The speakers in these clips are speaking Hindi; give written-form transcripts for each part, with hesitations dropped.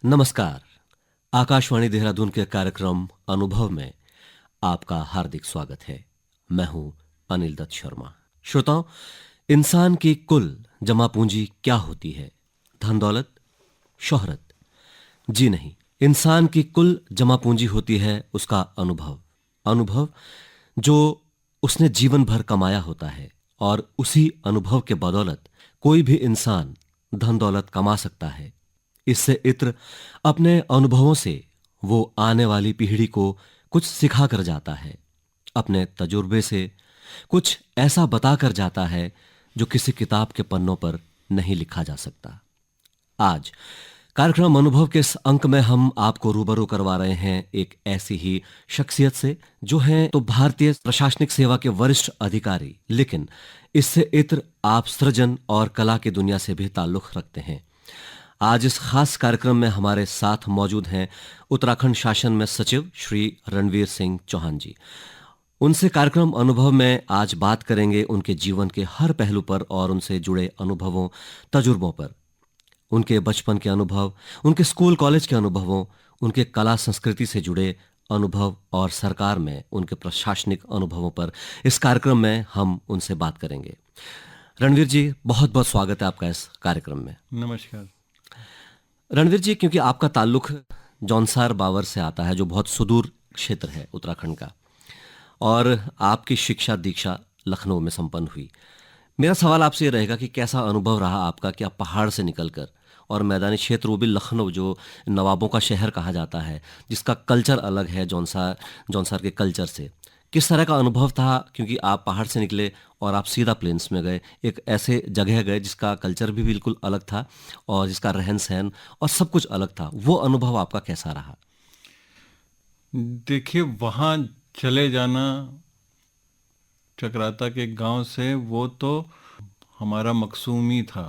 नमस्कार। आकाशवाणी देहरादून के कार्यक्रम अनुभव में आपका हार्दिक स्वागत है। मैं हूं अनिल दत्त शर्मा। श्रोताओं, इंसान की कुल जमा पूंजी क्या होती है? धन दौलत, शोहरत? जी नहीं, इंसान की कुल जमा पूंजी होती है उसका अनुभव। अनुभव जो उसने जीवन भर कमाया होता है, और उसी अनुभव के बदौलत कोई भी इंसान धन दौलत कमा सकता है। इससे इत्र अपने अनुभवों से वो आने वाली पीढ़ी को कुछ सिखा कर जाता है। अपने तजुर्बे से कुछ ऐसा बता कर जाता है जो किसी किताब के पन्नों पर नहीं लिखा जा सकता। आज कार्यक्रम अनुभव के इस अंक में हम आपको रूबरू करवा रहे हैं एक ऐसी ही शख्सियत से जो है तो भारतीय प्रशासनिक सेवा के वरिष्ठ अधिकारी, लेकिन इससे इत्र आप सृजन और कला की दुनिया से भी ताल्लुक रखते हैं। आज इस खास कार्यक्रम में हमारे साथ मौजूद हैं उत्तराखंड शासन में सचिव श्री रणवीर सिंह चौहान जी। उनसे कार्यक्रम अनुभव में आज बात करेंगे उनके जीवन के हर पहलू पर और उनसे जुड़े अनुभवों, तजुर्बों पर। उनके बचपन के अनुभव, उनके स्कूल कॉलेज के अनुभवों, उनके कला संस्कृति से जुड़े अनुभव और सरकार में उनके प्रशासनिक अनुभवों पर इस कार्यक्रम में हम उनसे बात करेंगे। रणवीर जी, बहुत बहुत स्वागत है आपका इस कार्यक्रम में। नमस्कार। रणवीर जी, क्योंकि आपका ताल्लुक जौनसार बावर से आता है जो बहुत सुदूर क्षेत्र है उत्तराखंड का, और आपकी शिक्षा दीक्षा लखनऊ में संपन्न हुई। मेरा सवाल आपसे ये रहेगा कि कैसा अनुभव रहा आपका कि आप पहाड़ से निकलकर और मैदानी क्षेत्र, वो भी लखनऊ जो नवाबों का शहर कहा जाता है, जिसका कल्चर अलग है जौनसार के कल्चर से, किस तरह का अनुभव था? क्योंकि आप पहाड़ से निकले और आप सीधा प्लेन्स में गए, एक ऐसे जगह गए जिसका कल्चर भी बिल्कुल अलग था और जिसका रहन सहन और सब कुछ अलग था। वो अनुभव आपका कैसा रहा? देखिए, वहाँ चले जाना चक्राता के गांव से, वो तो हमारा मकसूमी था,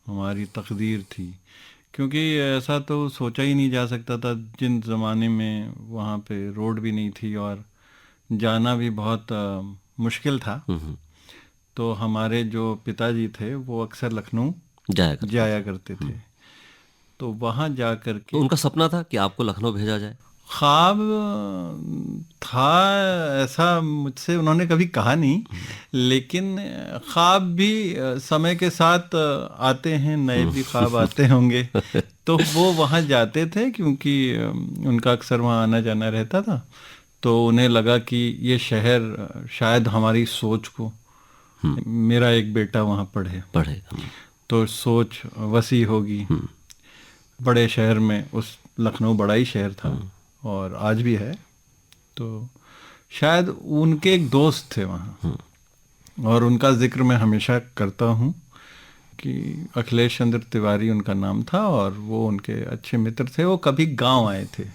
हमारी तकदीर थी, क्योंकि ऐसा तो सोचा ही नहीं जा सकता था जिन ज़माने में वहाँ पे रोड भी नहीं थी और जाना भी बहुत मुश्किल था। तो हमारे जो पिताजी थे वो अक्सर लखनऊ जाया करते थे। तो वहाँ जा कर तो के उनका सपना था कि आपको लखनऊ भेजा जाए? ख्वाब था, ऐसा मुझसे उन्होंने कभी कहा नहीं, लेकिन ख्वाब भी समय के साथ आते हैं, नए भी ख्वाब आते होंगे। तो वो वहाँ जाते थे क्योंकि उनका अक्सर वहाँ आना जाना रहता था। तो उन्हें लगा कि ये शहर शायद हमारी सोच को, मेरा एक बेटा वहाँ पढ़े तो सोच वसी होगी। बड़े शहर में, उस लखनऊ बड़ा ही शहर था और आज भी है। तो शायद उनके एक दोस्त थे वहाँ, और उनका जिक्र मैं हमेशा करता हूँ कि अखिलेश चंद्र तिवारी उनका नाम था, और वो उनके अच्छे मित्र थे। वो कभी गांव आए थे,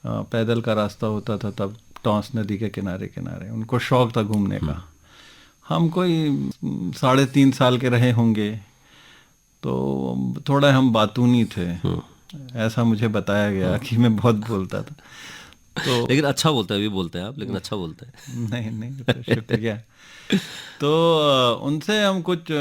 पैदल का रास्ता होता था तब, टॉन्स नदी के किनारे किनारे उनको शौक था घूमने का। हम कोई 3.5 साल के रहे होंगे, तो थोड़ा हम बातूनी थे, ऐसा मुझे बताया गया कि मैं बहुत बोलता था। तो लेकिन अच्छा बोलते हैं, अभी बोलते हैं आप, लेकिन अच्छा बोलते हैं। नहीं नहीं, तो शुक्रिया। तो उनसे हम कुछ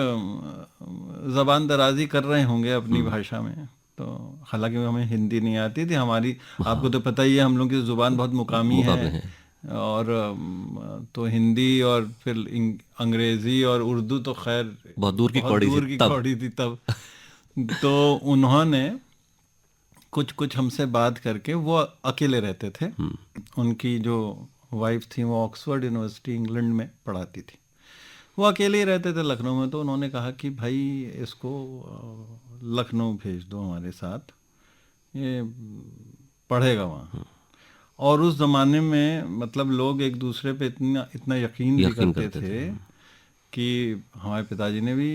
जबान दराजी कर रहे होंगे अपनी भाषा में। तो हालांकि हमें हिंदी नहीं आती थी हमारी, आपको तो पता ही है हम लोग की जुबान बहुत मुकामी है। और तो हिंदी और फिर अंग्रेजी और उर्दू तो खैर बहुत दूर की कौड़ी थी तब। तो उन्होंने कुछ कुछ हमसे बात करके, वो अकेले रहते थे, उनकी जो वाइफ थी वो ऑक्सफोर्ड यूनिवर्सिटी इंग्लैंड में पढ़ाती थी, वो अकेले ही रहते थे लखनऊ में। तो उन्होंने कहा कि भाई इसको लखनऊ भेज दो हमारे साथ, ये पढ़ेगा वहाँ। और उस ज़माने में मतलब लोग एक दूसरे पे इतना इतना यकीन भी करते थे कि हमारे पिताजी ने भी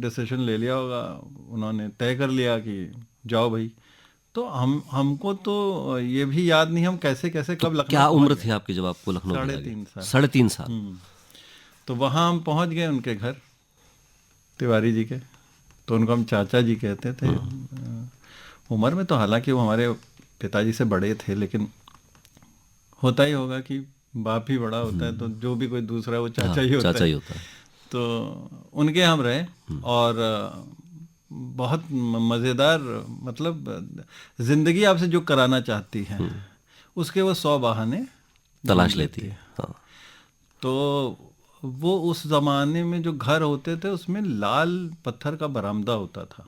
डिसीजन ले लिया होगा, उन्होंने तय कर लिया कि जाओ भाई। तो हमको तो ये भी याद नहीं हम कैसे कैसे कब लखनऊ क्या उम्र थी आपकी जब आपको लखनऊ भेजा गया? 3.5 साल। 3.5 साल। तो वहाँ हम पहुँच गए उनके घर, तिवारी जी के। तो उनको हम चाचा जी कहते थे। उम्र में तो हालांकि वो हमारे पिताजी से बड़े थे, लेकिन होता ही होगा कि बाप ही बड़ा होता है तो जो भी कोई दूसरा वो चाचा ही होता है। चाचा ही होता है। तो उनके हम रहे, और बहुत मज़ेदार, मतलब जिंदगी आपसे जो कराना चाहती है उसके वो 100 बहाने तलाश ढूंढ लेती है। हाँ। तो वो उस जमाने में जो घर होते थे उसमें लाल पत्थर का बरामदा होता था।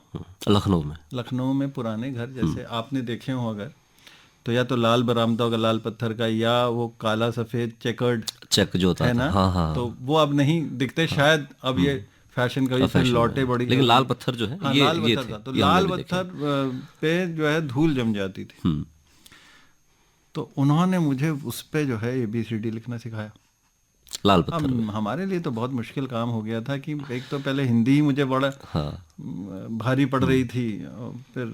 लखनऊ में। लखनऊ में पुराने घर जैसे आपने देखे हो अगर, तो या तो लाल बरामदा होगा लाल पत्थर का, या वो काला सफेद चेकर्ड चेक जो होता है था। ना। हाँ हाँ। तो वो अब नहीं दिखते शायद, अब ये फैशन कभी फिर फैशन लौटे में, बड़ी लेकिन लाल पत्थर जो है हाँ ये लाल ये पत्थर थे, था, तो ये हमने लाल भी देखे। पत्थर पे जो है धूल जम जाती थी। तो उन्होंने मुझे उस पे जो है ABCD लिखना सिखाया। लाल अब पत्थर पे। हमारे लिए तो बहुत मुश्किल काम हो गया था कि एक तो पहले हिंदी ही मुझे बड़ा हाँ। भारी पड़ रही थी, और फिर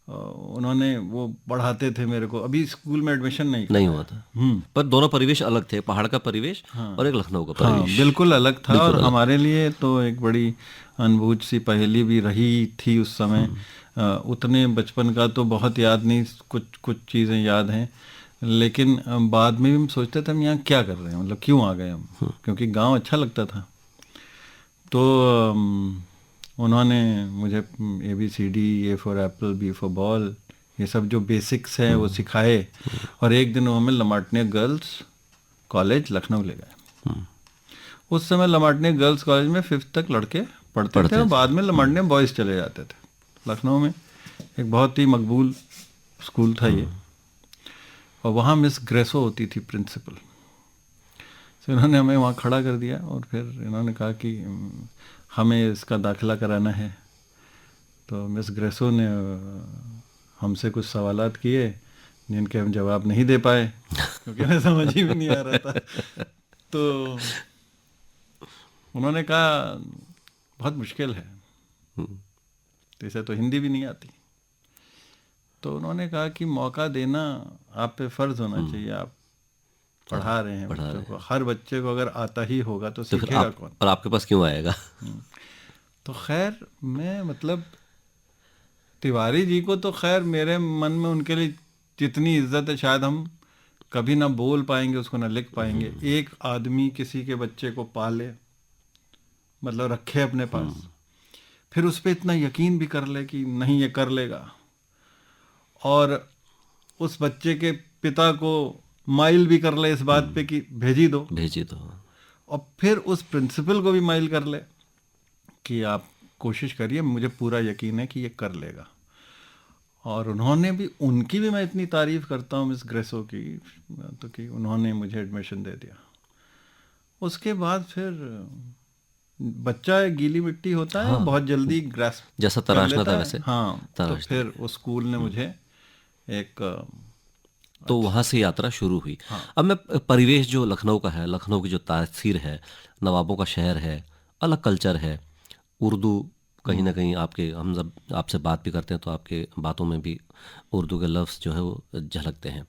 उन्होंने वो पढ़ाते थे मेरे को, अभी स्कूल में एडमिशन नहीं नहीं कराया। हुआ था। पर दोनों परिवेश अलग थे, पहाड़ का परिवेश और एक लखनऊ का हाँ परिवेश। बिल्कुल अलग था, बिल्कुल और अलग। हमारे लिए तो एक बड़ी अनबूझ सी पहेली भी रही थी उस समय। उतने बचपन का तो बहुत याद नहीं, कुछ कुछ चीज़ें याद हैं, लेकिन बाद में भी हम सोचते थे हम यहाँ क्या कर रहे हैं, मतलब क्यों आ गए हम, क्योंकि गांव अच्छा लगता था। तो उन्होंने मुझे ABCD, A for Apple, B for ball, ये सब जो बेसिक्स हैं वो सिखाए, और एक दिन वो हमें लमाटने गर्ल्स कॉलेज लखनऊ ले गए। उस समय लमाटने गर्ल्स कॉलेज में 5th तक लड़के पढ़ते थे, और बाद में लमाटने बॉयज़ चले जाते थे। लखनऊ में एक बहुत ही मकबूल स्कूल था ये, और वहाँ मिस ग्रेसो होती थी प्रिंसिपल। तो इन्होंने हमें वहाँ खड़ा कर दिया, और फिर इन्होंने कहा कि हमें इसका दाखिला कराना है। तो मिस ग्रेसो ने हमसे कुछ सवालात किए जिनके हम जवाब नहीं दे पाए, क्योंकि हमें समझ ही भी नहीं आ रहा था। तो उन्होंने कहा बहुत मुश्किल है, तो इसे तो हिंदी भी नहीं आती। तो उन्होंने कहा कि मौका देना आप पे फ़र्ज़ होना चाहिए, आप पढ़ा रहे हैं बच्चों को, हर बच्चे को अगर आता ही होगा तो तो फिर सीखेगा आप कौन। और आपके पास क्यों आएगा? तो खैर मैं मतलब तिवारी जी को तो खैर मेरे मन में उनके लिए जितनी इज्जत है शायद हम कभी ना बोल पाएंगे उसको, ना लिख पाएंगे। एक आदमी किसी के बच्चे को पाले, मतलब रखे अपने पास, फिर उस पर इतना यकीन भी कर ले कि नहीं ये कर लेगा, और उस बच्चे के पिता को माइल भी कर ले इस बात पे कि भेजी दो, भेजिए तो। और फिर उस प्रिंसिपल को भी माइल कर ले कि आप कोशिश करिए, मुझे पूरा यकीन है कि ये कर लेगा। और उन्होंने भी, उनकी भी मैं इतनी तारीफ़ करता हूँ मिस ग्रेसो की, तो कि उन्होंने मुझे एडमिशन दे दिया। उसके बाद फिर बच्चा एक गीली मिट्टी होता है, बहुत जल्दी ग्रास्प जैसा कर तराशना लेता था है। वैसे हाँ, तो तराशना। फिर उस स्कूल ने मुझे एक तो वहाँ से यात्रा शुरू हुई। अब मैं परिवेश जो लखनऊ का है, लखनऊ की जो तासीर है, नवाबों का शहर है, अलग कल्चर है, उर्दू कहीं ना कहीं आपके, हम जब आपसे बात भी करते हैं तो आपके बातों में भी उर्दू के लफ्ज़ जो है वो झलकते हैं।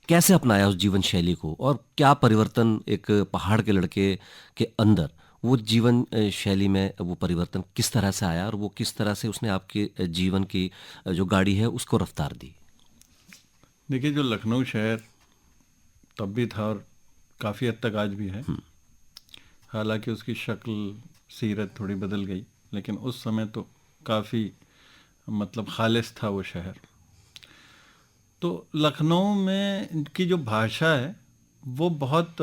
कैसे अपनाया उस जीवन शैली को, और क्या परिवर्तन एक पहाड़ के लड़के के अंदर वो जीवन शैली में वो परिवर्तन किस तरह से आया, और वो किस तरह से उसने आपके जीवन की जो गाड़ी है उसको रफ्तार दी? देखिए, जो लखनऊ शहर तब भी था और काफ़ी हद तक आज भी है, हालांकि उसकी शक्ल सीरत थोड़ी बदल गई, लेकिन उस समय तो काफ़ी मतलब खालिस था वो शहर। तो लखनऊ में की जो भाषा है वो बहुत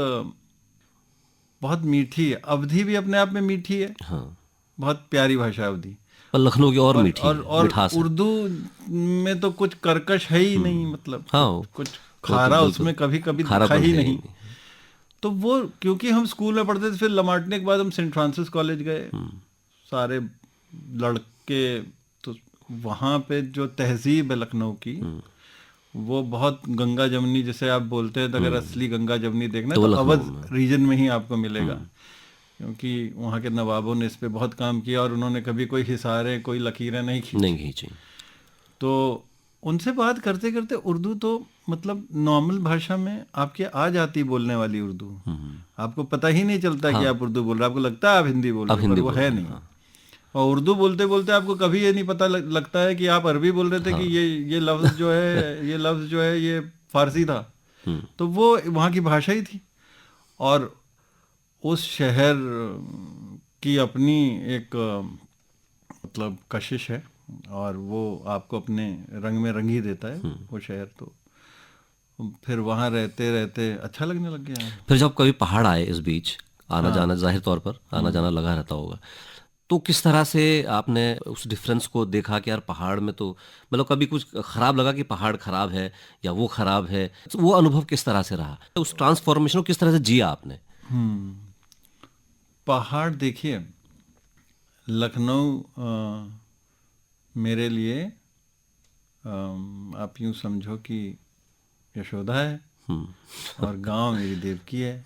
बहुत मीठी है। अवधी भी अपने आप में मीठी है, हाँ। बहुत प्यारी भाषा है अवधी। पर लखनऊ की और और मीठी और है, और मिठास है। उर्दू में तो कुछ कर्कश है ही नहीं, मतलब हाँ, कुछ वो तो खारा बिल्कुल उसमें कभी कभी दिखा खारापन ही है ही नहीं। तो वो क्योंकि हम स्कूल में पढ़ते थे, फिर लमाटने के बाद हम सेंट फ्रांसिस कॉलेज गए, सारे लड़के, तो वहाँ पे जो तहजीब है लखनऊ की वो बहुत गंगा जमनी, जैसे आप बोलते हैं, तो अगर असली गंगा जमनी देखना तो है वो तो लखनऊ अवध में। रीजन में ही आपको मिलेगा, क्योंकि वहाँ के नवाबों ने इस पे बहुत काम किया और उन्होंने कभी कोई हिसारें, कोई लकीरें नहीं खींची। नहीं खींची। तो उनसे बात करते करते उर्दू तो मतलब नॉर्मल भाषा में आपके आ जाती, बोलने वाली उर्दू, आपको पता ही नहीं चलता कि आप उर्दू बोल रहे हैं, आपको लगता है आप हिंदी बोल अब रहे हो, पर हिंदी वो बोल है रहे हैं, नहीं। हाँ। और उर्दू बोलते बोलते आपको कभी ये नहीं पता लगता है कि आप अरबी बोल रहे थे, कि ये लफ्ज़ जो है ये लफ्ज़ जो है ये फारसी था। तो वो वहाँ की भाषा ही थी। और उस शहर की अपनी एक मतलब कशिश है, और वो आपको अपने रंग में रंग ही देता है वो शहर। तो फिर वहाँ रहते रहते अच्छा लगने लग गया। फिर जब कभी पहाड़ आए इस बीच, आना जाना जाहिर तौर पर आना जाना लगा रहता होगा, तो किस तरह से आपने उस डिफरेंस को देखा कि यार पहाड़ में तो मतलब कभी कुछ खराब लगा कि पहाड़ खराब है या वो खराब है, तो वो अनुभव किस तरह से रहा, उस ट्रांसफॉर्मेशन को किस तरह से जिया आपने? पहाड़ देखिए, लखनऊ मेरे लिए आप यूँ समझो कि यशोदा है, और गांव मेरी देवकी है।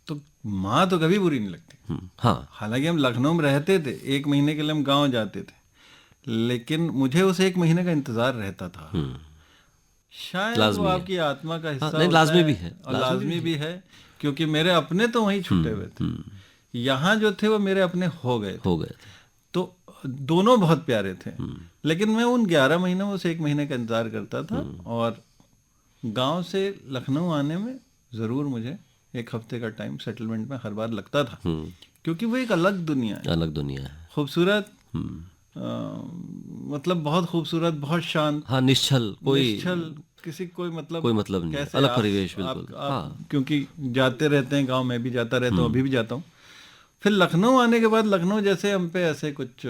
तो माँ तो कभी बुरी नहीं लगती। हाँ। हालांकि हम लखनऊ में रहते थे, 1 महीने के लिए हम गांव जाते थे, लेकिन मुझे उस 1 महीने का इंतजार रहता था। शायद वो लाजमी है। आपकी आत्मा का हिस्सा नहीं, होता लाजमी भी है, है, और लाजमी भी है, क्योंकि मेरे अपने तो वहीं छुट्टे हुए थे। यहाँ जो थे वो मेरे अपने हो गए थे। हो गए थे। तो दोनों बहुत प्यारे थे, लेकिन मैं उन 11 महीनों में से 1 महीने का इंतजार करता था। और गांव से लखनऊ आने में ज़रूर मुझे 1 हफ्ते का टाइम सेटलमेंट में हर बार लगता था, क्योंकि वो एक अलग दुनिया है, अलग दुनिया है। खूबसूरत, मतलब बहुत खूबसूरत, बहुत शांत, हाँ, निश्चल, कोई निश्चल, किसी कोई कोई मतलब नहीं है, कैसे अलग परिवेश बिल्कुल। आप हाँ। क्योंकि जाते रहते हैं गांव, मैं भी जाता रहता हूँ, अभी भी जाता हूँ। फिर लखनऊ आने के बाद लखनऊ जैसे हम पे ऐसे कुछ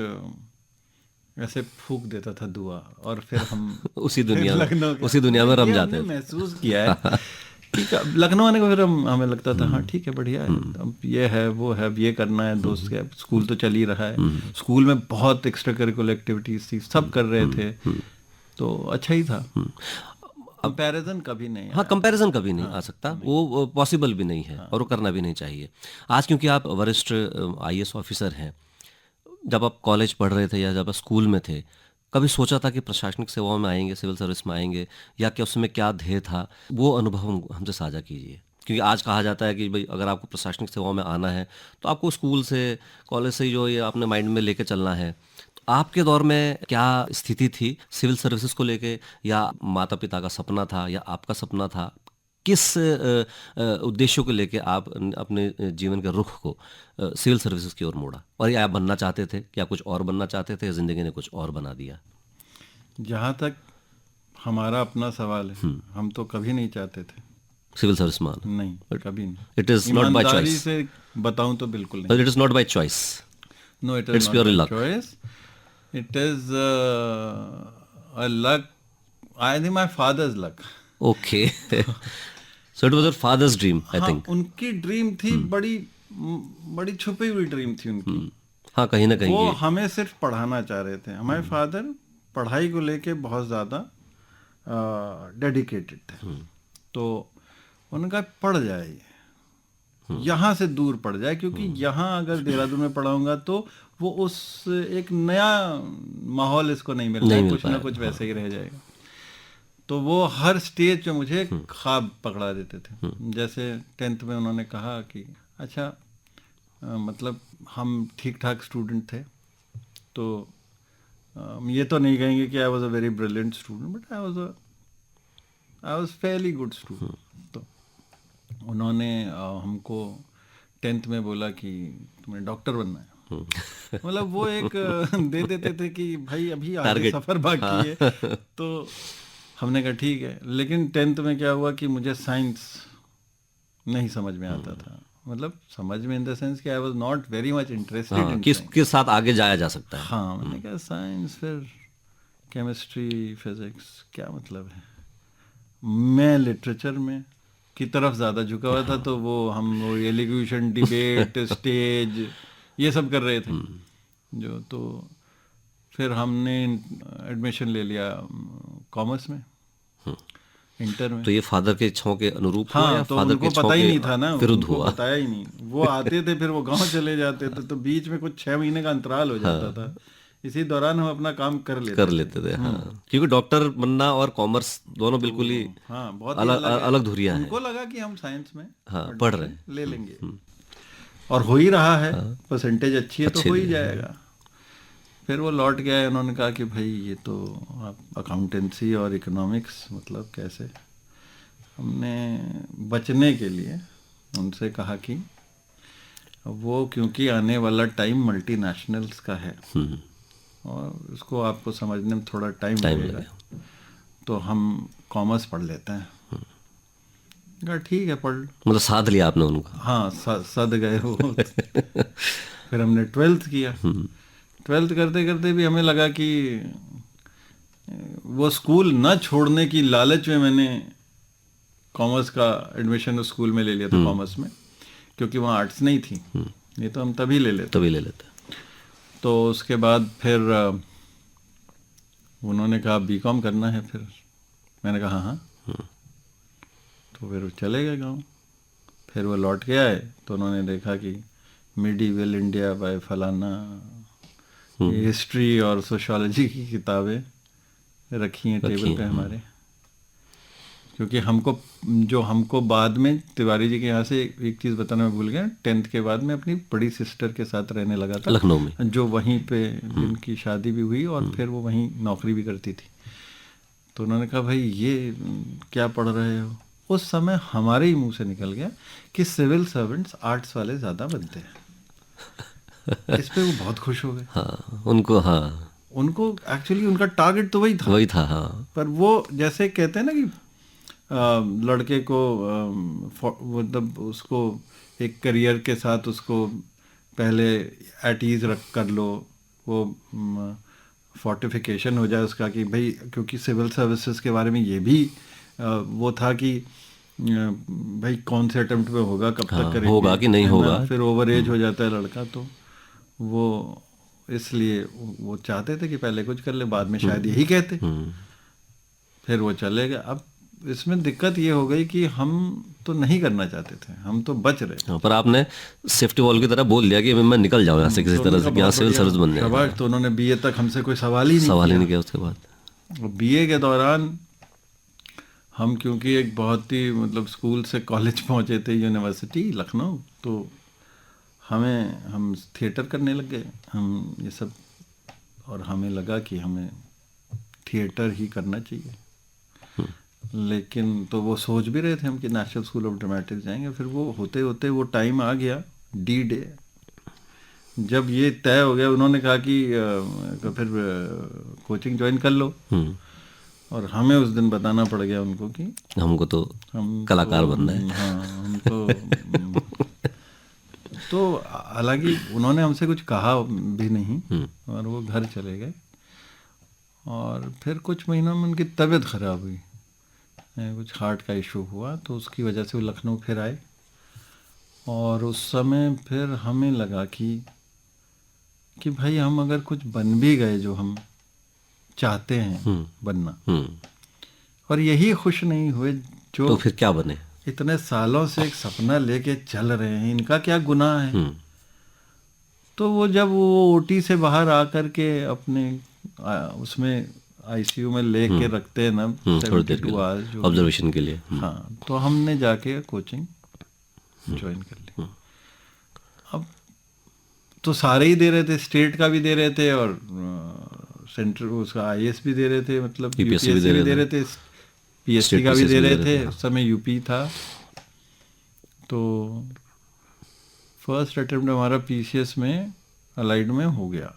ऐसे फूंक देता था दुआ, और फिर हम उसी दुनिया में लखनऊ के- उसी दुनिया में ये रम हमने जाते थे। महसूस किया है। ठीक है, लखनऊ आने को फिर हमें लगता था हाँ ठीक है, बढ़िया है, अब ये है वो है, अब ये करना है, दोस्त के स्कूल तो चल ही रहा है, स्कूल में बहुत एक्स्ट्रा करिकुलर एक्टिविटीज थी, सब कर रहे थे, तो अच्छा ही था। कंपैरिजन कभी नहीं हाँ, आया। कंपैरिजन कभी नहीं आ सकता, वो पॉसिबल भी नहीं है, और वो करना भी नहीं चाहिए। आज क्योंकि आप वरिष्ठ आईएएस ऑफिसर हैं, जब आप कॉलेज पढ़ रहे थे या जब आप स्कूल में थे, कभी सोचा था कि प्रशासनिक सेवाओं में आएंगे, सिविल सर्विस में आएंगे, या क्या उसमें क्या ध्येय था, वो अनुभव हमसे साझा कीजिए। क्योंकि आज कहा जाता है कि भाई अगर आपको प्रशासनिक सेवाओं में आना है तो आपको स्कूल से, कॉलेज से ही जो ये आपने माइंड में लेके चलना है। तो आपके दौर में क्या स्थिति थी सिविल सर्विसेज को लेके, या माता पिता का सपना था या आपका सपना था? किस उद्देश्यों को लेके आप अपने जीवन के रुख को सिविल सर्विसेज की ओर मोड़ा, और या आप बनना चाहते थे, क्या कुछ और बनना चाहते थे, या जिंदगी ने कुछ और बना दिया? जहाँ तक हमारा अपना सवाल है, हम तो कभी नहीं चाहते थे सिविल सर्विस में आना? नहीं, कभी नहीं। इट इज नॉट बाय ईमानदारी चॉइस। से बताऊं तो बिल्कुल नहीं। It is not by choice. No, it is It's not purely by luck. Choice, it is a luck, I think my father's luck. Okay. So it was your father's dream, I हाँ, थिंक। उनकी ड्रीम थी, बड़ी बड़ी छुपी हुई ड्रीम थी उनकी। हाँ, कहीं ना कहीं वो ये हमें सिर्फ पढ़ाना चाह रहे थे। हमारे फादर पढ़ाई को लेके बहुत ज़्यादा डेडिकेटेड थे। तो उनका पढ़ जाए, यहाँ से दूर पड़ जाए, क्योंकि यहाँ अगर देहरादून में पढ़ाऊंगा तो वो उस एक नया माहौल इसको नहीं मिल रहा है, कुछ ना कुछ वैसे ही रह जाएगा। तो वो हर स्टेज पे मुझे ख्वाब पकड़ा देते थे। जैसे 10th में उन्होंने कहा कि अच्छा, मतलब हम ठीक ठाक स्टूडेंट थे, तो ये तो नहीं कहेंगे कि I was a very brilliant student, but I was fairly good student. तो उन्होंने हमको 10th में बोला कि तुम्हें डॉक्टर बनना है। मतलब वो एक दे देते थे कि भाई अभी आगे सफर बाकी है। तो हमने कहा ठीक है, लेकिन 10th में क्या हुआ कि मुझे साइंस नहीं समझ में आता था। मतलब समझ में इन द सेंस कि I was not very much interested in किसके साथ आगे जाया जा सकता है। हाँ, मैंने कहा साइंस, फिर केमिस्ट्री, फिजिक्स, क्या मतलब है। मैं लिटरेचर में की तरफ ज़्यादा झुका हुआ था, तो वो एलिक्यूशन, डिबेट, स्टेज, ये सब कर रहे थे जो। तो फिर हमने एडमिशन ले लिया कॉमर्स में, इंटर में। तो ये फादर के इच्छाओं के अनुरूप हुआ, हाँ, या तो फादर उनको के इच्छाओं पता ही के नहीं था ना, विरुद्ध उनको हुआ? बताया ही नहीं। वो आते थे, फिर वो गांव चले जाते थे, तो बीच में कुछ 6 महीने का अंतराल हो जाता था। इसी दौरान हम अपना काम कर लेते थे। हाँ, क्योंकि डॉक्टर बनना और कॉमर्स दोनों बिल्कुल ही हाँ, बहुत अलग धुरियां हैं। उनको लगा कि हम साइंस में पढ़ रहे ले लेंगे, और हो ही रहा है, परसेंटेज अच्छी है तो हो ही जाएगा। फिर वो लौट गए, उन्होंने कहा कि भाई ये तो अकाउंटेंसी और इकोनॉमिक्स मतलब कैसे। हमने बचने के लिए उनसे कहा कि वो क्योंकि आने वाला टाइम मल्टीनेशनल्स का है और उसको आपको समझने में थोड़ा टाइम लगेगा, तो हम कॉमर्स पढ़ लेते हैं। कहा ठीक है पढ़। मतलब साथ लिया आपने उनको? हाँ, सद गए वो। फिर हमने 12th किया। 12th करते करते भी हमें लगा कि वो स्कूल न छोड़ने की लालच में मैंने कॉमर्स का एडमिशन उस स्कूल में ले लिया था, कॉमर्स में, क्योंकि वहाँ आर्ट्स नहीं थी। ये तो हम तभी ले लेते। तो उसके बाद फिर उन्होंने कहा बीकॉम करना है। फिर मैंने कहा हाँ। तो फिर वो चले गए गाँव। फिर वो लौट के आए तो उन्होंने देखा कि मिडीवल इंडिया बाय फलाना, हिस्ट्री और सोशियोलॉजी की किताबें रखी हैं टेबल पे हमारे। क्योंकि हमको बाद में तिवारी जी के यहाँ से एक चीज़ बताना मैं भूल गया, 10th के बाद में अपनी बड़ी सिस्टर के साथ रहने लगा था लखनऊ में, जो वहीं पे जिनकी शादी भी हुई और फिर वो वहीं नौकरी भी करती थी। तो उन्होंने कहा भाई ये क्या पढ़ रहे हो? उस समय हमारे ही मुंह से निकल गया कि सिविल सर्वेंट्स आर्ट्स वाले ज़्यादा बनते हैं। इस पे वो बहुत खुश हो गए। हाँ, उनको एक्चुअली उनका टारगेट तो वही था। हाँ। पर वो जैसे कहते हैं ना कि लड़के को मतलब उसको एक करियर के साथ उसको पहले एट ईज रख कर लो, वो फोर्टिफिकेशन हो जाए उसका कि भाई, क्योंकि सिविल सर्विसेज के बारे में ये भी वो था कि भाई कौन से अटेम्प्ट में होगा, कब तक करेंगे, होगा कि नहीं होगा, फिर ओवर एज हो जाता है लड़का। तो वो इसलिए वो चाहते थे कि पहले कुछ कर ले, बाद में शायद यही कहते। फिर वो चले गए। अब इसमें दिक्कत ये हो गई कि हम तो नहीं करना चाहते थे, हम तो बच रहे थे। पर आपने सेफ्टी वॉल की तरह बोल दिया कि मैं निकल जाऊँ यहाँ से किसी तरह से, यहाँ सिविल सर्विस बनने है। तो उन्होंने बीए तक हमसे कोई सवाल ही नहीं किया। उसके बाद बीए के दौरान हम क्योंकि एक बहुत ही मतलब स्कूल से कॉलेज पहुँचे थे, यूनिवर्सिटी लखनऊ, तो हम थिएटर करने लग गए, हम ये सब। और हमें लगा कि हमें थिएटर ही करना चाहिए। लेकिन तो वो सोच भी रहे थे हम कि नेशनल स्कूल ऑफ ड्रामेटिक्स जाएंगे। फिर वो होते होते वो टाइम आ गया, डी डे, जब ये तय हो गया। उन्होंने कहा कि फिर कोचिंग ज्वाइन कर लो। और हमें उस दिन बताना पड़ गया उनको कि हमको तो कलाकार बनना है। हाँ, हमको तो हालांकि उन्होंने हमसे कुछ कहा भी नहीं और वो घर चले गए। और फिर कुछ महीनों में उनकी तबीयत खराब हुई, कुछ हार्ट का इशू हुआ, तो उसकी वजह से वो लखनऊ फिर आए। और उस समय फिर हमें लगा कि भाई हम अगर कुछ बन भी गए जो हम चाहते हैं बनना, और यही खुश नहीं हुए जो तो फिर क्या बने? इतने सालों से एक सपना लेके चल रहे हैं, इनका क्या गुनाह है? तो वो जब वो ओटी से बाहर आकर के अपने उसमें आईसीयू में लेके रखते हैं ना 72 आवर्स ऑब्जर्वेशन के लिए। हाँ, तो हमने जाके कोचिंग ज्वाइन कर ली। अब तो सारे ही दे रहे थे, स्टेट का भी दे रहे थे और सेंटर उसका आईएएस भी दे रहे थे, मतलब यूपीएससी भी दे रहे थे, पीएससी का भी दे रहे थे। उस समय यूपी था। तो फर्स्ट अटेम्प्ट हमारा पीसीएस में अलाइड में हो गया,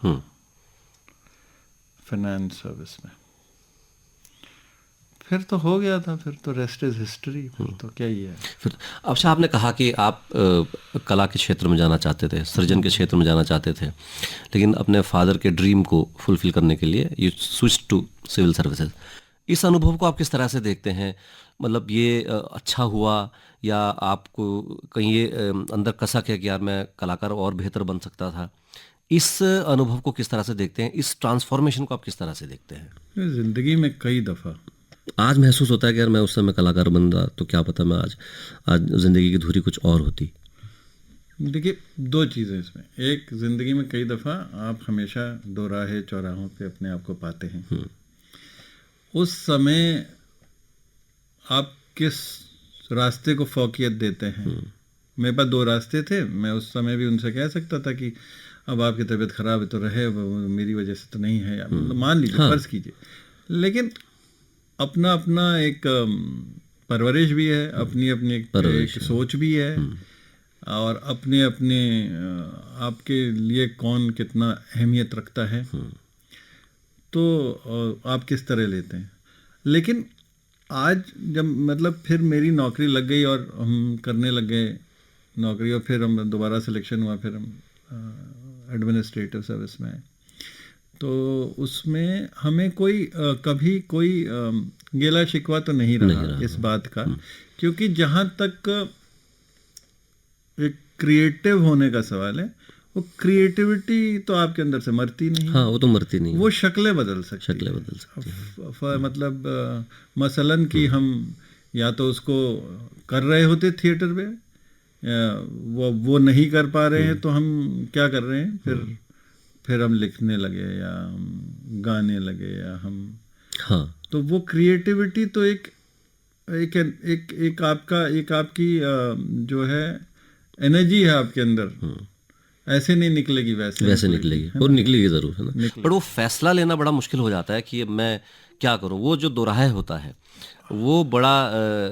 फाइनेंस सर्विस में। फिर तो हो गया था, फिर तो रेस्ट इज हिस्ट्री। फिर तो क्या ही है। फिर अच्छा, आपने कहा कि आप कला के क्षेत्र में जाना चाहते थे, सृजन के क्षेत्र में जाना चाहते थे, लेकिन अपने फादर के ड्रीम को फुलफिल करने के लिए you switch to civil services. इस अनुभव को आप किस तरह से देखते हैं? मतलब ये अच्छा हुआ या आपको कहीं ये अंदर कसक है कि यार मैं कलाकार और बेहतर बन सकता था? इस अनुभव को किस तरह से देखते हैं? इस ट्रांसफॉर्मेशन को आप किस तरह से देखते हैं? जिंदगी में कई दफ़ा आज महसूस होता है कि यार मैं उस समय कलाकार बन रहा तो क्या पता मैं आज जिंदगी की धुरी कुछ और होती। देखिए, दो चीज़ें इसमें। एक, ज़िंदगी में कई दफ़ा आप हमेशा दोराहे चौराहों पे अपने आप को पाते हैं। उस समय आप किस रास्ते को फोकियत देते हैं। मेरे पास दो रास्ते थे। मैं उस समय भी उनसे कह सकता था कि अब आपकी तबीयत खराब है तो रहे, मेरी वजह से तो नहीं है, मान लीजिए, फर्ज कीजिए। लेकिन अपना अपना एक परवरिश भी है, अपनी अपनी एक सोच भी है। और अपने अपने आपके लिए कौन कितना अहमियत रखता है, तो आप किस तरह लेते हैं। लेकिन आज जब मतलब फिर मेरी नौकरी लग गई और हम करने लग गए नौकरी, और फिर हम दोबारा सिलेक्शन हुआ, फिर हम एडमिनिस्ट्रेटिव सर्विस में आए, तो उसमें हमें कोई कभी कोई गिला शिकवा तो नहीं रहा इस बात का, क्योंकि जहाँ तक एक क्रिएटिव होने का सवाल है, वो क्रिएटिविटी तो आपके अंदर से मरती नहीं। हाँ, वो तो मरती नहीं, वो शक्लें बदल सकती शक्लें बदल सकती मतलब मसलन कि हम या तो उसको कर रहे होते थिएटर पे, वो नहीं कर पा रहे हैं, तो हम क्या कर रहे हैं, फिर हम लिखने लगे या हम गाने लगे या हम, हाँ, तो वो क्रिएटिविटी तो एक एक एक एक आपका एक आपकी जो है एनर्जी है आपके अंदर, ऐसे नहीं निकलेगी, वैसे निकलेगी, और निकलेगी जरूर, है ना। पर वो फैसला लेना बड़ा मुश्किल हो जाता है कि मैं क्या करूं। वो जो दोराहे होता है वो बड़ा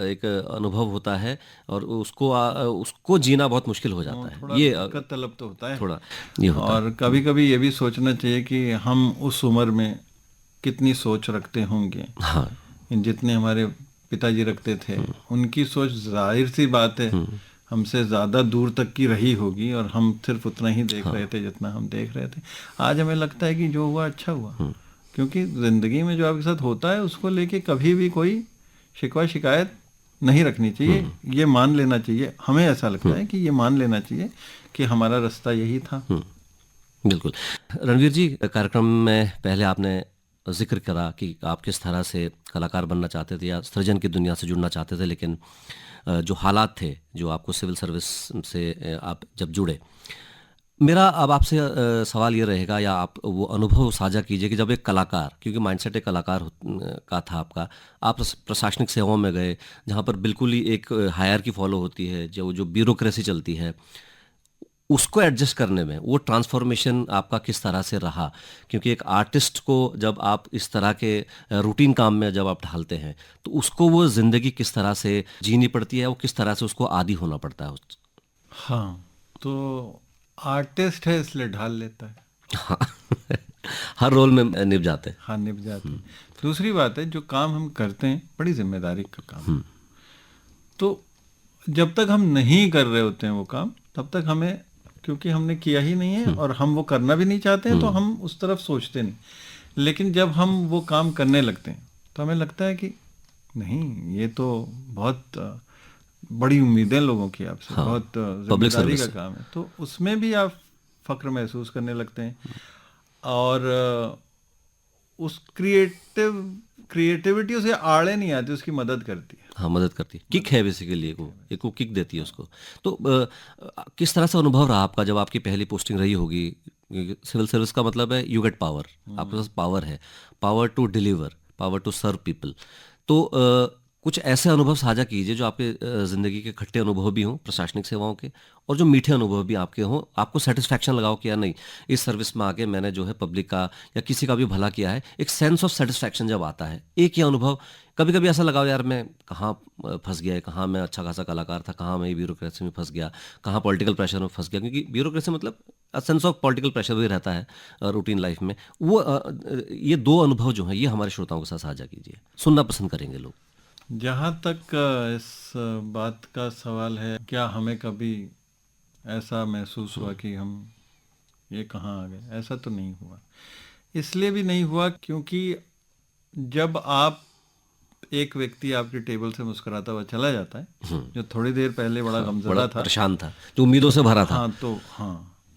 एक अनुभव होता है, और उसको जीना बहुत मुश्किल हो जाता है। ये दिक्कत तलब तो होता है थोड़ा ये होता और कभी कभी ये भी सोचना चाहिए कि हम उस उम्र में कितनी सोच रखते होंगे। हाँ, जितने हमारे पिताजी रखते थे, उनकी सोच जाहिर सी बात है हमसे ज़्यादा दूर तक की रही होगी, और हम सिर्फ उतना ही देख रहे थे जितना हम देख रहे थे। आज हमें लगता है कि जो हुआ अच्छा हुआ, क्योंकि ज़िंदगी में जो आपके साथ होता है उसको लेके कभी भी कोई शिकवा शिकायत नहीं रखनी चाहिए। ये मान लेना चाहिए, हमें ऐसा लगता है कि ये मान लेना चाहिए कि हमारा रास्ता यही था। बिल्कुल। रणवीर जी, कार्यक्रम में पहले आपने जिक्र करा कि आप किस तरह से कलाकार बनना चाहते थे या सृजन की दुनिया से जुड़ना चाहते थे, लेकिन जो हालात थे, जो आपको सिविल सर्विस से आप जब जुड़े। मेरा अब आपसे सवाल ये रहेगा, या आप वो अनुभव साझा कीजिए कि जब एक कलाकार, क्योंकि माइंडसेट एक कलाकार का था आपका, आप प्रशासनिक सेवाओं में गए जहाँ पर बिल्कुल ही एक हायरार्की फॉलो होती है, जो ब्यूरोक्रेसी चलती है, उसको एडजस्ट करने में वो ट्रांसफॉर्मेशन आपका किस तरह से रहा। क्योंकि एक आर्टिस्ट को जब आप इस तरह के रूटीन काम में जब आप ढालते हैं, तो उसको वो ज़िंदगी किस तरह से जीनी पड़ती है, वो किस तरह से उसको आदी होना पड़ता है हाँ, तो आर्टिस्ट है इसलिए ढाल लेता है। हाँ हर रोल में निभ जाते हैं। हाँ, निभ जाते हैं। दूसरी बात है, जो काम हम करते हैं बड़ी जिम्मेदारी का काम, तो जब तक हम नहीं कर रहे होते हैं वो काम, तब तक हमें, क्योंकि हमने किया ही नहीं है और हम वो करना भी नहीं चाहते हैं, तो हम उस तरफ सोचते नहीं। लेकिन जब हम वो काम करने लगते हैं तो हमें लगता है कि नहीं, ये तो बहुत बड़ी उम्मीदें लोगों की आपसे, बहुत जिम्मेदारी का काम है, तो उसमें भी आप फक्र महसूस करने लगते हैं। और उस क्रिएटिविटी उसे आड़े नहीं आती, उसकी मदद करती है। हाँ, मदद करती है, किक है बेसिकली, एक वो किक देती है उसको। तो किस तरह से अनुभव रहा आपका जब आपकी पहली पोस्टिंग रही होगी? सिविल सर्विस का मतलब है यू गेट पावर, आपके पास पावर है, power to deliver, power to serve people. तो कुछ ऐसे अनुभव साझा कीजिए जो आपके ज़िंदगी के खट्टे अनुभव भी हों प्रशासनिक सेवाओं के, और जो मीठे अनुभव भी आपके हों, आपको सेटिस्फैक्शन लगाओ कि यार नहीं, इस सर्विस में आके मैंने जो है पब्लिक का या किसी का भी भला किया है। एक सेंस ऑफ सेटिस्फैक्शन जब आता है, एक ही अनुभव। कभी कभी ऐसा लगाओ यार मैं कहाँ फंस गया है, कहाँ मैं अच्छा खासा कलाकार था, कहाँ मैं ब्यूरोक्रेसी में फंस गया, कहाँ पॉलिटिकल प्रेशर में फंस गया। क्योंकि ब्यूरोक्रेसी मतलब सेंस ऑफ पॉलिटिकल प्रेशर भी रहता है रूटीन लाइफ में। वो ये दो अनुभव जो हैं, ये हमारे श्रोताओं के साथ साझा कीजिए, सुनना पसंद करेंगे लोग। जहाँ तक इस बात का सवाल है, क्या हमें कभी ऐसा महसूस हुआ कि हम ये कहाँ आ गए? ऐसा तो नहीं हुआ। इसलिए भी नहीं हुआ क्योंकि जब आप, एक व्यक्ति आपकी टेबल से मुस्कुराता हुआ चला जाता है, जो थोड़ी देर पहले बड़ा गमज़दा था, परेशान था, जो उम्मीदों से भरा था,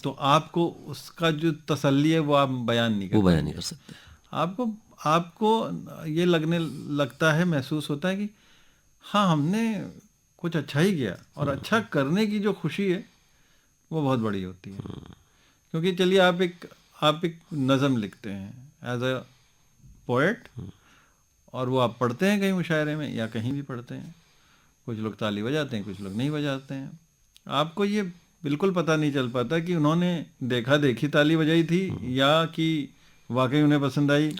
तो आपको उसका जो तसल्ली है वो आप बयान नहीं कर सकते। आपको ये लगने लगता है, महसूस होता है कि हाँ, हमने कुछ अच्छा ही किया, और अच्छा करने की जो खुशी है वो बहुत बड़ी होती है। क्योंकि चलिए, आप एक नज़म लिखते हैं एज अ पोएट, और वो आप पढ़ते हैं कहीं मुशायरे में या कहीं भी पढ़ते हैं, कुछ लोग ताली बजाते हैं, कुछ लोग नहीं बजाते हैं। आपको ये बिल्कुल पता नहीं चल पाता कि उन्होंने देखा देखी ताली बजाई थी, या कि वाकई उन्हें पसंद आई,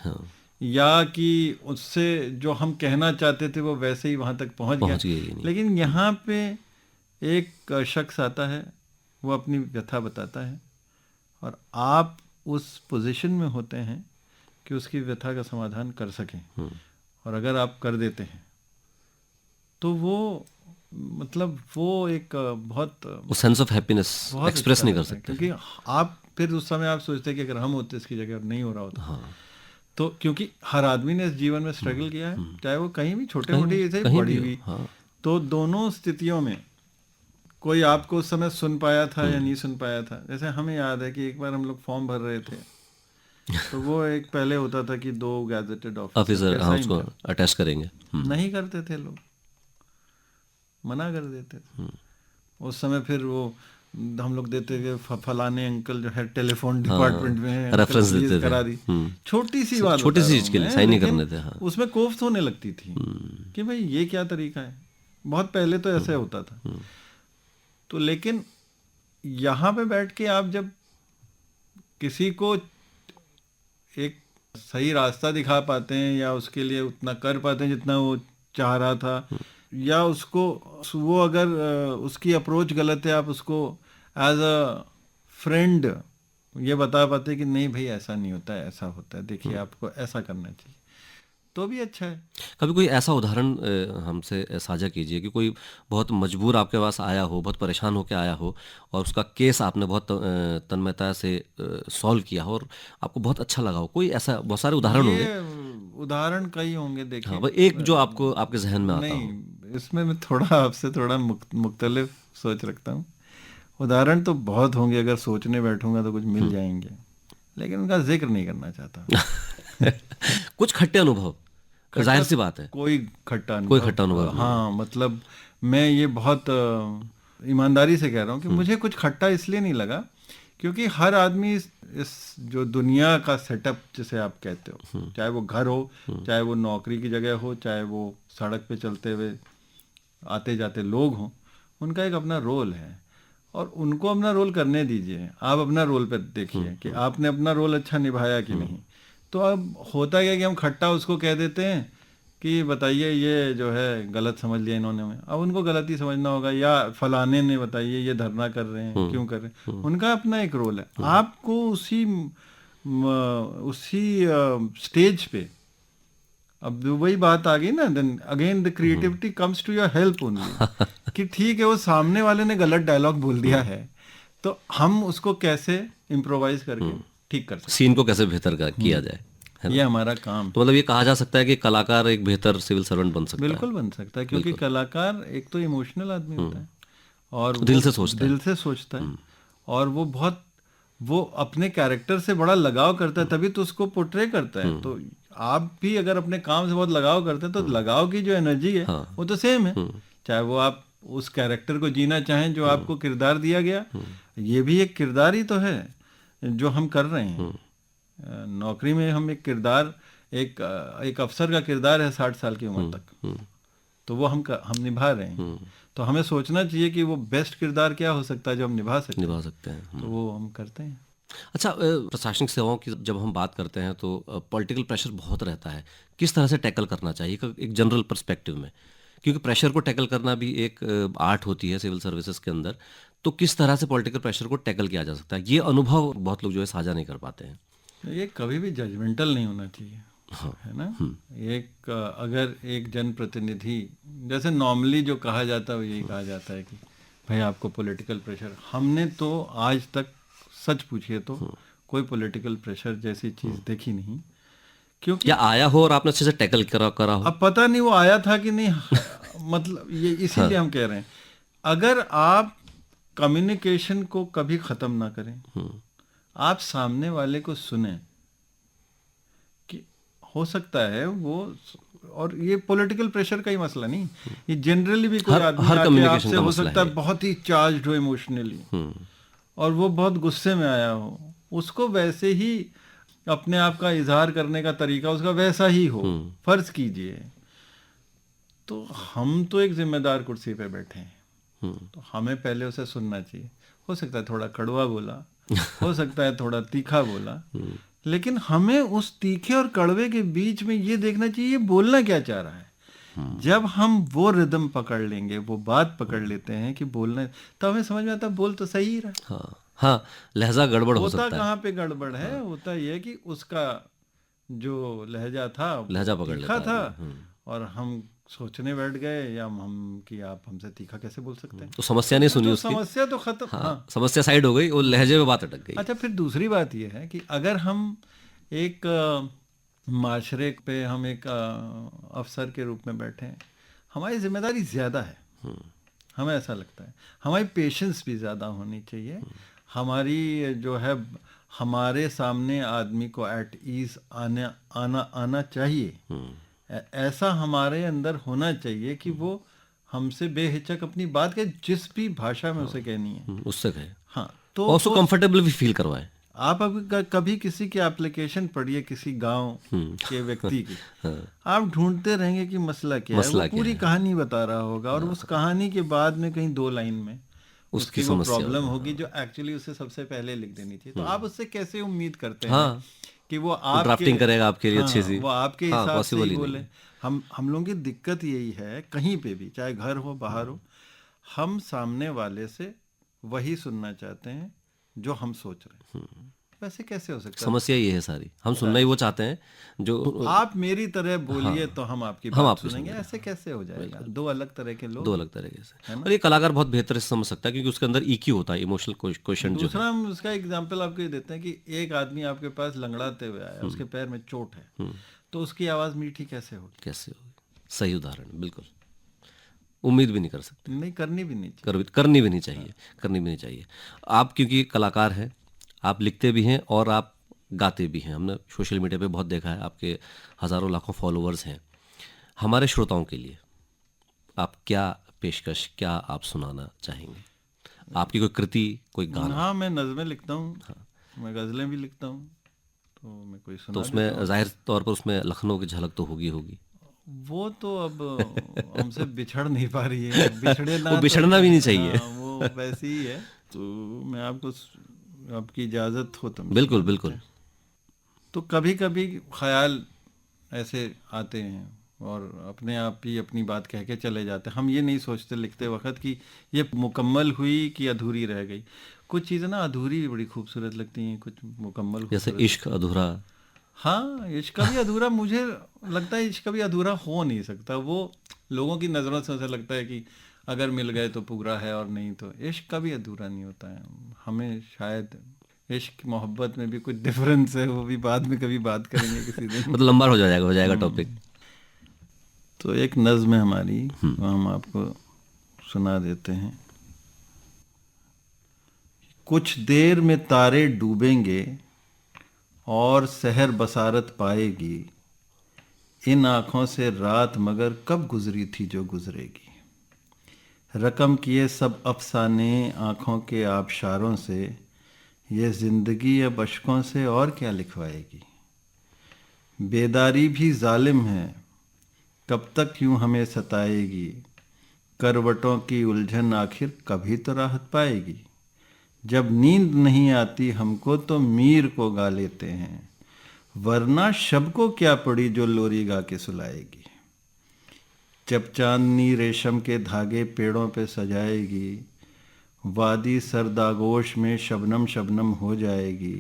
या कि उससे जो हम कहना चाहते थे वो वैसे ही वहाँ तक पहुँच गया। लेकिन यहाँ पे एक शख्स आता है, वो अपनी व्यथा बताता है और आप उस पोजीशन में होते हैं कि उसकी व्यथा का समाधान कर सकें, और अगर आप कर देते हैं तो वो मतलब वो एक बहुत वो सेंस ऑफ हैप्पीनेस बहुत एक्सप्रेस अच्छा नहीं कर लगता है, सकते। क्योंकि आप फिर उस समय आप सोचते हैं कि अगर हम होते इसकी जगह, अब नहीं हो रहा होता। हाँ, तो क्योंकि हर आदमी ने इस जीवन में स्ट्रगल किया है, चाहे वो कहीं भी छोटे कहीं मोटी से कहीं बड़ी भी हो, हुई, हाँ। तो दोनों स्थितियों में कोई आपको उस समय सुन पाया था या नहीं सुन पाया था। जैसे हमें याद है कि एक बार हम लोग फॉर्म भर रहे थे, तो वो एक पहले होता था कि 2 गैजेटेड ऑफिसर ऑफिसर, कैसा हाँ, ही उसको था, अटैच करेंगे। नहीं करते थे लोग, मना कर देते थे। उस समय फिर वो हम लोग देते थे फलाने अंकल जो है टेलीफोन डिपार्टमेंट में हैं, अंकल रेफरेंस प्लीज देते थे। करा दी। छोटी सी बात छोटी बता सी रहा चीज हूँ के लिए मैं, साइन नहीं लेकिन करने थे। हाँ, उसमें कोफ्त होने लगती थी कि भाई ये क्या तरीका है। बहुत पहले तो ऐसे होता था। तो लेकिन यहाँ पे बैठ के आप जब किसी को एक सही रास्ता दिखा पाते हैं या उसके लिए उतना कर पाते हैं जितना वो चाह रहा था, या उसको वो अगर उसकी अप्रोच गलत है, आप उसको एज अ फ्रेंड ये बता पाते कि नहीं भाई ऐसा नहीं होता है, ऐसा होता है, देखिए आपको ऐसा करना चाहिए, तो भी अच्छा है। कभी कोई ऐसा उदाहरण हमसे साझा कीजिए कि कोई बहुत मजबूर आपके पास आया हो, बहुत परेशान होकर आया हो, और उसका केस आपने बहुत तन्मयता से सॉल्व किया हो और आपको बहुत अच्छा लगा हो। कोई ऐसा, बहुत सारे उदाहरण होंगे। ये उदाहरण कई होंगे, हाँ देखिए। भाई, एक जो आपको आपके जहन में आता हो। नहीं, इसमें मैं थोड़ा आपसे थोड़ा मुख्तलिफ सोच रखता हूँ। उदाहरण तो बहुत होंगे, अगर सोचने बैठूंगा तो कुछ मिल जाएंगे, लेकिन उनका जिक्र नहीं करना चाहता। कुछ खट्टे अनुभव, जाहिर सी बात है, कोई खट्टा कोई अनुभव, खट्टा अनुभव नहीं है। हाँ, मतलब मैं ये बहुत ईमानदारी से कह रहा हूँ कि मुझे कुछ खट्टा इसलिए नहीं लगा क्योंकि हर आदमी इस जो दुनिया का सेटअप जिसे आप कहते हो, चाहे वो घर हो, चाहे वो नौकरी की जगह हो, चाहे वो सड़क पे चलते हुए आते जाते लोग हों, उनका एक अपना रोल है और उनको अपना रोल करने दीजिए। आप अपना रोल पे देखिए कि आपने अपना रोल अच्छा निभाया कि नहीं। तो अब होता क्या कि हम खट्टा उसको कह देते हैं कि बताइए ये जो है गलत समझ लिया इन्होंने, में अब उनको गलत ही समझना होगा, या फलाने ने बताइए ये धरना कर रहे हैं क्यों कर रहे हैं, उनका अपना एक रोल है। आपको उसी स्टेज पे, अब वही बात आ गई ना, then again the creativity comes to your help only, कि ठीक है वो सामने वाले ने गलत डायलॉग बोल दिया है, तो हम उसको कैसे इम्प्रोवाइज करके ठीक कर सकते सीन को कैसे बेहतर किया जाए, है हैं। ना? ये हमारा काम, तो मतलब ये कहा जा सकता है कि कलाकार एक बेहतर सिविल सर्वेंट बन सकता है। बिल्कुल बन सकता है, क्योंकि कलाकार एक तो इमोशनल आदमी होता है और वो दिल से सोचता है। दिल से सोचता है, और वो बहुत, वो अपने कैरेक्टर से बड़ा लगाव करता है, तभी तो उसको पोर्ट्रे करता है। तो आप भी अगर अपने काम से बहुत लगाव करते हैं तो लगाव की जो एनर्जी है वो तो सेम है, चाहे वो आप उस कैरेक्टर को जीना चाहें जो आपको किरदार दिया गया, ये भी एक किरदार ही तो है जो हम कर रहे हैं। नौकरी में हम एक किरदार, एक अफसर का किरदार है 60 साल की उम्र तक, तो वो हम निभा रहे हैं। तो हमें सोचना चाहिए कि वो बेस्ट किरदार क्या हो सकता है जो हम निभा सकते हैं, तो वो हम करते हैं। अच्छा, प्रशासनिक सेवाओं की जब हम बात करते हैं तो पॉलिटिकल प्रेशर बहुत रहता है। किस तरह से टैकल करना चाहिए एक जनरल पर्सपेक्टिव में, क्योंकि प्रेशर को टैकल करना भी एक आर्ट होती है सिविल सर्विसेज के अंदर। तो किस तरह से पॉलिटिकल प्रेशर को टैकल किया जा सकता है, ये अनुभव बहुत लोग जो है साझा नहीं कर पाते हैं। ये कभी भी जजमेंटल नहीं होना चाहिए, है ना। एक अगर एक जनप्रतिनिधि, जैसे नॉर्मली जो कहा जाता है वो यही कहा जाता है कि भाई आपको पॉलिटिकल प्रेशर, हमने तो आज तक सच पूछिए तो कोई पॉलिटिकल प्रेशर जैसी चीज देखी नहीं, क्योंकि या आया हो और आपने अच्छे से टैकल करा हो। अब पता नहीं वो आया था कि नहीं, मतलब ये इसीलिए हम कह रहे हैं, अगर आप कम्युनिकेशन को कभी खत्म ना करें, आप सामने वाले को सुने, कि हो सकता है वो, और ये पॉलिटिकल प्रेशर का ही मसला नहीं, ये जनरली भी कोई आदमी हर आके कम्युनिकेशन आपसे का हो मसला सकता है है। बहुत ही चार्ज्ड हो इमोशनली, और वो बहुत गुस्से में आया हो, उसको वैसे ही अपने आप का इजहार करने का तरीका उसका वैसा ही हो, फर्ज कीजिए, तो हम तो एक जिम्मेदार कुर्सी पे बैठे हैं, तो हमें पहले उसे सुनना चाहिए। हो सकता है थोड़ा कड़वा बोला, हो सकता है थोड़ा तीखा बोला, लेकिन हमें उस तीखे और कड़वे के बीच में ये देखना चाहिए ये बोलना क्या चाह रहा है। जब हम वो रिदम पकड़ लेंगे, वो बात पकड़ लेते हैं कि बोलना, तो हमें समझ में आता है बोल तो सही ही रहा है। हाँ हाँ, लहजा गड़बड़ हो होता सकता है, कहाँ पे गड़बड़ है, होता ये है कि उसका जो लहजा था वो लहजा पकड़ तीखा लेता था, आदमी। और हम सोचने बैठ गए या हम कि आप हमसे तीखा कैसे बोल सकते हैं। तो समस्या नहीं सुनी तो उसकी। समस्या तो खत्म। हाँ, हाँ। समस्या साइड हो गई, वो लहजे में बात अटक गई। अच्छा, फिर दूसरी बात यह है कि अगर हम एक माशरे पे हम एक अफसर के रूप में बैठे हैं, हमारी जिम्मेदारी ज़्यादा है, हमें ऐसा लगता है। हमारी पेशेंस भी ज़्यादा होनी चाहिए। हमारी जो है, हमारे सामने आदमी को एट ईज आना आना आना चाहिए। ऐसा हमारे अंदर होना चाहिए कि वो हमसे बेहिचक अपनी बात के जिस भी भाषा में उसे कहनी है। उससे कहे, हाँ, तो और उसको वो कंफर्टेबल भी फील करवाए। आप अभी कभी किसी की एप्लीकेशन पढ़िए किसी गांव के व्यक्ति की, आप ढूंढते रहेंगे कि मसला क्या है। वो मसला क्या पूरी है, कहानी बता रहा होगा, और उस कहानी के बाद में कहीं 2 लाइन में उसकी उसकी वो समस्या प्रॉब्लम होगी। होगी जो एक्चुअली उसे सबसे पहले लिख देनी थी। तो आप उससे कैसे उम्मीद करते हैं हाँ, कि वो वो आपके, ड्राफ्टिंग करेगा आपके लिए हाँ, अच्छी सी। वो आपके हाँ, हिसाब से पॉसिबल ही ही बोले। नहीं। हम लोगों की दिक्कत यही है, कहीं पे भी, चाहे घर हो बाहर हो, हम सामने वाले से वही सुनना चाहते हैं जो हम सोच रहे हैं। वैसे कैसे हो सकता है? समस्या ये है सारी, हम सुनना ही वो चाहते हैं जो। आप मेरी तरह बोलिए हाँ, तो हम आपकी हम बात आपकी सुनेंगे। सुनेंगे। ऐसे कैसे हो जाएगा? 2 अलग तरह के दो लोग, अलग तरीके से। है ना? और ये कलाकार बहुत बेहतर से समझ सकता है, क्योंकि उसके अंदर ईक्यू होता है, इमोशनल क्वेश्चन जो है। दूसरा हम उसका एग्जाम्पल आपको ये देते हैं कि एक आदमी आपके पास लंगड़ाते हुए आया, उसके पैर में चोट है, तो उसकी आवाज़ मीठी कैसे होगी? कैसे होगी? सही उदाहरण, बिल्कुल। उम्मीद भी नहीं कर सकते, नहीं, करनी भी नहीं चाहिए। करनी भी नहीं चाहिए, करनी भी नहीं चाहिए। आप क्योंकि कलाकार हैं, आप लिखते भी हैं और आप गाते भी हैं। हमने सोशल मीडिया पे बहुत देखा है, आपके हज़ारों लाखों फॉलोअर्स हैं। हमारे श्रोताओं के लिए आप क्या पेशकश, क्या आप सुनाना चाहेंगे? आपकी कोई कृति, कोई गाना? हाँ, मैं नज़में लिखता हूँ, मैं गज़लें भी लिखता हूँ, तो मैं कोई तो सुना देता उसमें हूँ। जाहिर तौर पर उसमें लखनऊ की झलक तो होगी होगी। वो तो अब हमसे बिछड़ नहीं पा रही है, बिछड़े ना वो तो बिछड़ना भी नहीं चाहिए। हाँ, वो वैसी ही है। तो मैं आपकी इजाज़त हो तो हम बिल्कुल सुना देते बिल्कुल। हैं। तो कभी कभी ख्याल ऐसे आते हैं और अपने आप ही अपनी बात कह के चले जाते हैं। हम ये नहीं सोचते लिखते वक्त कि ये मुकम्मल हुई कि अधूरी रह गई। कुछ चीज़ें ना अधूरी भी बड़ी खूबसूरत लगती हैं, कुछ मुकम्मल जैसे खूबसूरत। इश्क अधूरा। हाँ, इश्क कभी अधूरा, मुझे लगता है इश्क कभी अधूरा हो नहीं सकता। वो लोगों की नज़रों से ऐसा लगता है कि अगर मिल गए तो पूरा है, और नहीं तो इश्क कभी अधूरा नहीं होता है। हमें शायद इश्क मोहब्बत में भी कुछ डिफरेंस है, वो भी बाद में कभी बात करेंगे किसी दिन। मतलब लंबा हो जाएगा टॉपिक। तो एक नज़्म है हमारी, वो हम आपको सुना देते हैं। कुछ देर में तारे डूबेंगे और सहर बसारत पाएगी, इन आँखों से रात मगर कब गुजरी थी जो गुजरेगी। रकम किए सब अफसाने आँखों के आबशारों से, ये ज़िंदगी अब अश्कों से और क्या लिखवाएगी। बेदारी भी जालिम है, कब तक यूं हमें सताएगी, करवटों की उलझन आखिर कभी तो राहत पाएगी। जब नींद नहीं आती हमको तो मीर को गा लेते हैं, वरना शब को क्या पड़ी जो लोरी गा के सुलाएगी। जब चांदनी रेशम के धागे पेड़ों पे सजाएगी, वादी सरदागोश में शबनम शबनम हो जाएगी।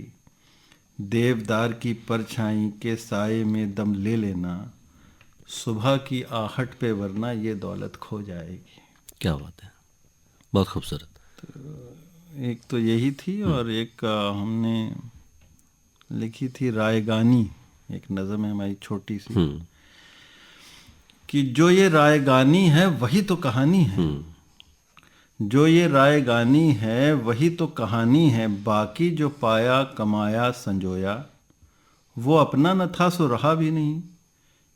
देवदार की परछाई के साए में दम ले लेना, सुबह की आहट पे वरना ये दौलत खो जाएगी। क्या बात है, बहुत खूबसूरत। एक तो यही थी, और एक हमने लिखी थी रायगानी, एक नज़म है हमारी छोटी सी, कि जो ये रायगानी है वही तो कहानी है, जो ये रायगानी है वही तो कहानी है। बाकी जो पाया कमाया संजोया, वो अपना न था सो रहा भी नहीं,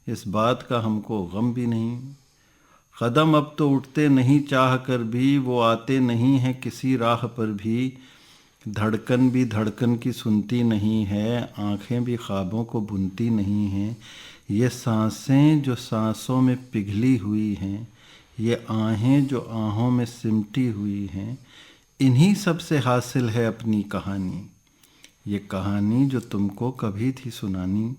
इस बात का हमको गम भी नहीं। कदम अब तो उठते नहीं चाह कर भी, वो आते नहीं हैं किसी राह पर भी। धड़कन भी धड़कन की सुनती नहीं है, आंखें भी ख्वाबों को बुनती नहीं हैं। ये सांसें जो सांसों में पिघली हुई हैं, ये आहें जो आहों में सिमटी हुई हैं, इन्हीं सब से हासिल है अपनी कहानी। ये कहानी जो तुमको कभी थी सुनानी,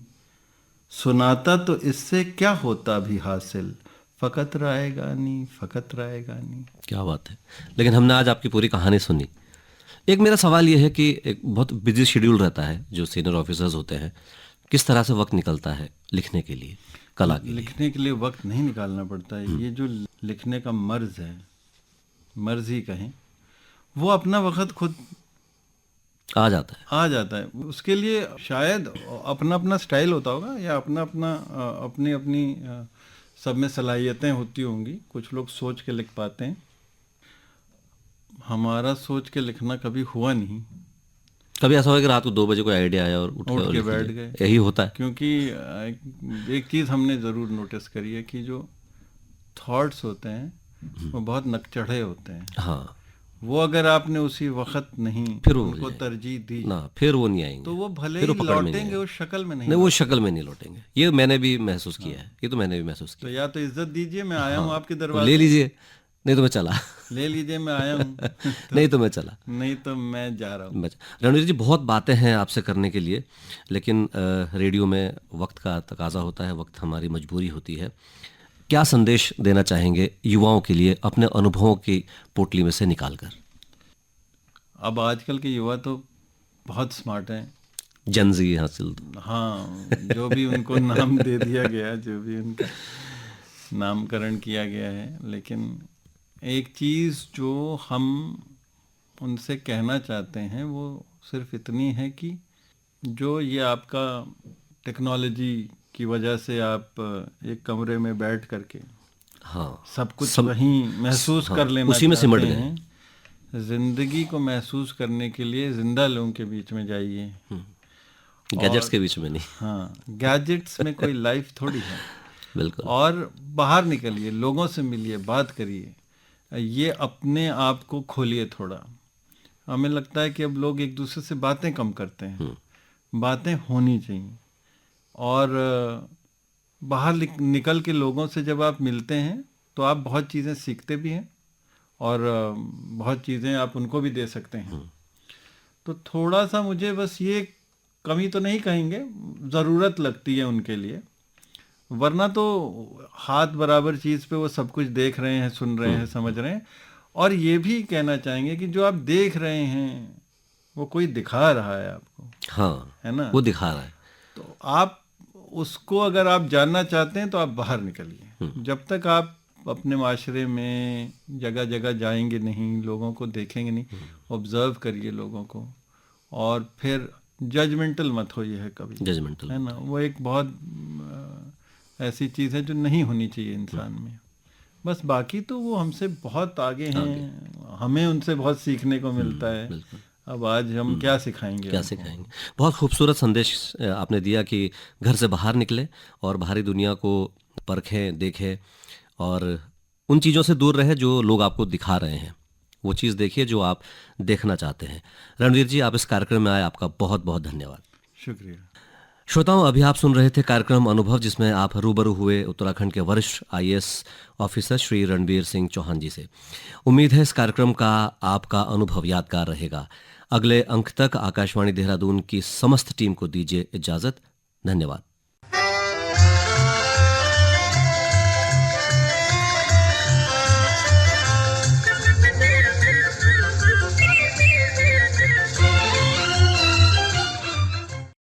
सुनाता तो इससे क्या होता भी हासिल, फ़कत रायगानी, फ़कत रायगानी। क्या बात है। लेकिन हमने आज आपकी पूरी कहानी सुनी। एक मेरा सवाल ये है कि एक बहुत बिजी शेड्यूल रहता है जो सीनियर ऑफिसर्स होते हैं, किस तरह से वक्त निकलता है लिखने के लिए, कला के लिए? लिखने के लिए वक्त नहीं निकालना पड़ता है। ये जो लिखने का मर्ज है, मर्ज ही कहें, वो अपना वक्त खुद आ जाता है। आ जाता है। उसके लिए शायद अपना अपना स्टाइल होता होगा, या अपना अपना अपनी अपनी सब में सलाहियतें होती होंगी। कुछ लोग सोच के लिख पाते हैं, हमारा सोच के लिखना कभी हुआ नहीं। कभी ऐसा हो कि रात को 2 बजे कोई आइडिया आया और उठ के लिख बैठ लिया? गए। यही होता है। क्योंकि एक चीज़ हमने ज़रूर नोटिस करी है कि जो थॉट्स होते हैं वो बहुत नकचढ़े होते हैं। हाँ, वो अगर आपने उसी वक्त नहीं फिर वो उनको मिल जाएंगे। तरजीह दी ना फिर वो नहीं आएंगे, तो वो भले फिर ही वो पकड़ में नहीं लौटेंगे, आएंगे। उस शक्ल में नहीं। नहीं, वो शक्ल में नहीं लौटेंगे। ये मैंने भी महसूस किया है। ये तो मैंने भी महसूस तो किया। या तो इज्जत दीजिए, मैं आया हूँ आपके तो दरबार ले लीजिए, नहीं तो मैं चला। ले लीजिए, मैं आया हूँ। नहीं तो मैं चला। नहीं तो मैं जा रहा हूँ। रणवीर जी, बहुत बातें हैं आपसे करने के लिए, लेकिन रेडियो में वक्त का तकाजा होता है, वक्त हमारी मजबूरी होती है। क्या संदेश देना चाहेंगे युवाओं के लिए अपने अनुभवों की पोटली में से निकालकर? अब आजकल के युवा तो बहुत स्मार्ट हैं। जनजी हासिल। हाँ, जो भी उनको नाम दे दिया गया, जो भी उनका नामकरण किया गया है, लेकिन एक चीज़ जो हम उनसे कहना चाहते हैं वो सिर्फ इतनी है कि जो ये आपका टेक्नोलॉजी की वजह से आप एक कमरे में बैठ करके हाँ, सब कुछ वहीं महसूस कर लेना उसी में सिमट चाहते गए। हैं, जिंदगी को महसूस करने के लिए जिंदा लोगों के बीच में जाइए, गैजेट्स के बीच में नहीं। हाँ, गैजेट्स में कोई लाइफ थोड़ी है। बिल्कुल। और बाहर निकलिए, लोगों से मिलिए, बात करिए, ये अपने आप को खोलिए थोड़ा। हमें लगता है कि अब लोग एक दूसरे से बातें कम करते हैं, बातें होनी चाहिए। और बाहर निकल के लोगों से जब आप मिलते हैं तो आप बहुत चीज़ें सीखते भी हैं और बहुत चीज़ें आप उनको भी दे सकते हैं। तो थोड़ा सा मुझे बस ये कमी तो नहीं कहेंगे, ज़रूरत लगती है उनके लिए, वरना तो हाथ बराबर चीज़ पे वो सब कुछ देख रहे हैं, सुन रहे हैं, समझ रहे हैं। और ये भी कहना चाहेंगे कि जो आप देख रहे हैं वो कोई दिखा रहा है आपको, हाँ, है ना? वो दिखा रहा है। तो आप उसको अगर आप जानना चाहते हैं तो आप बाहर निकलिए। जब तक आप अपने माशरे में जगह जगह जाएंगे नहीं, लोगों को देखेंगे नहीं, ऑब्जर्व करिए लोगों को, और फिर जजमेंटल मत होइए है कभी, जजमेंटल, है ना? वो एक बहुत ऐसी चीज़ है जो नहीं होनी चाहिए इंसान में। बस बाकी तो वो हमसे बहुत आगे हैं, हमें उनसे बहुत सीखने को मिलता है। बिल्कुल। अब आज हम क्या सिखाएंगे क्या उनको? सिखाएंगे? बहुत खूबसूरत संदेश आपने दिया कि घर से बाहर निकले और बाहरी दुनिया को परखें, देखें और उन चीज़ों से दूर रहे जो लोग आपको दिखा रहे हैं। वो चीज़ देखिए जो आप देखना चाहते हैं। रणवीर जी, आप इस कार्यक्रम में आए, आपका बहुत बहुत धन्यवाद। शुक्रिया। श्रोताओं, अभी आप सुन रहे थे कार्यक्रम अनुभव, जिसमें आप रूबरू हुए उत्तराखंड के वरिष्ठ IAS ऑफिसर श्री रणवीर सिंह चौहान जी से। उम्मीद है इस कार्यक्रम का आपका अनुभव यादगार रहेगा। अगले अंक तक आकाशवाणी देहरादून की समस्त टीम को दीजिए इजाजत। धन्यवाद।